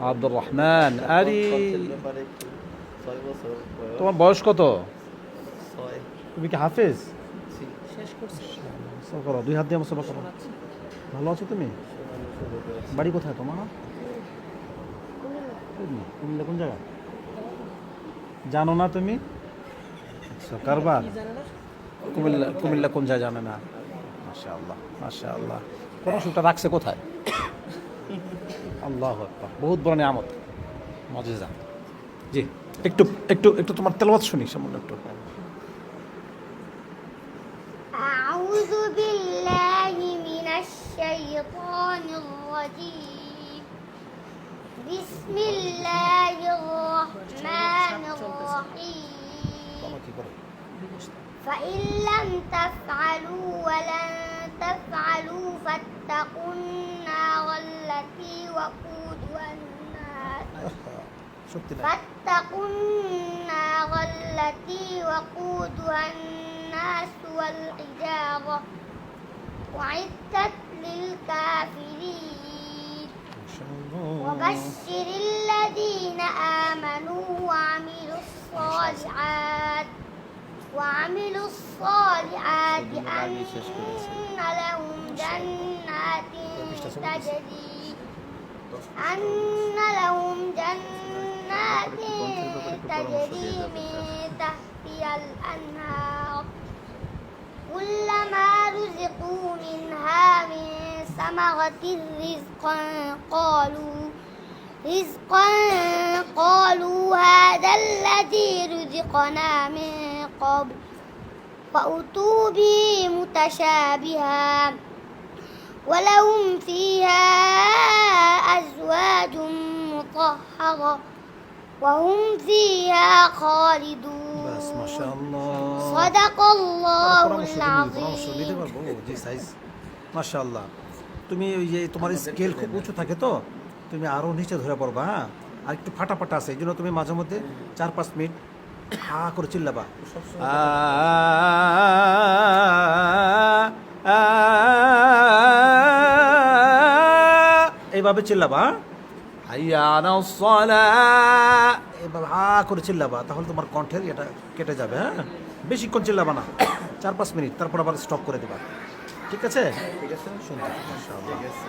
আব্দুর রহমান। আরে কণ্ঠের ব্যাপারে একটু 6 বছর বয়স। তোমার বয়স কত? 6 তুমি কি হাফেজ? শেষ করছি। মুসা করো, দুই হাত দিয়ে মুসা করো। শোনাচ্ছি। ভালো আছো তুমি? শোনানো শুরু করেছি। বাড়ি কোথায় তোমার? কুমিল্লা কোন জায়গা জানো না তুমি? আচ্ছা, কারবার। কি জানে না? কুমিল্লা, কুমিল্লা কোন জায়গা জানে না? মাশাআল্লাহ মাশাআল্লাহ। পড়াশোনাটা রাখছে কোথায়? আল্লাহু আকবার, বহুত বড় নিয়ামত, মুজিজা। জি, একটু একটু একটু তোমার তেলাওয়াত শুনি সামান্য একটু। أعوذ بالله من الشيطان الرجيم بسم الله الرحمن الرحيم فإن لم تفعلوا ولن تفعلوا فاتقوا النار التي وقودها الناس সত্যি না? فاتقوا النار التي وقودها الناس والحجارة أعدت للكافرين وبشر الذين آمنوا وعملوا الصالحات أن لهم جنات تجري من تحتها الأنهار كلما رزقوا منها من ثمرة قالوا هذا الذي رزقنا من قبل فأتوا به متشابها ولهم فيها أزواج مطهرة وهم فيها خالدون বাস মাশাআল্লাহ। صدق الله পরামর্শ নিতে العظيم পারবো জি সাইজ। মাশাআল্লাহ। তুমি ওই যে তোমার স্কেল খুব উঁচু থাকে তো, তুমি আরো নিচে ধরে পড়বা। হ্যাঁ, আর একটু ফাটাফাটা আছে, এই জন্য তুমি মাঝে মধ্যে 4-5 মিনিট হা করে চিল্লাবা। এইভাবে চিল্লাবা। হাইয়া আলাস সালাহ, এইভাবে হা করে চিল্লাবা, তাহলে তোমার কণ্ঠের এটা কেটে যাবে। হ্যাঁ, বেশিক্ষণ চিল্লাবা না, 4-5 মিনিট, তারপর আবার স্টপ করে দেবা। ঠিক আছে? ঠিক আছে, সুন্দর, মাশাআল্লাহ। ঠিক আছে।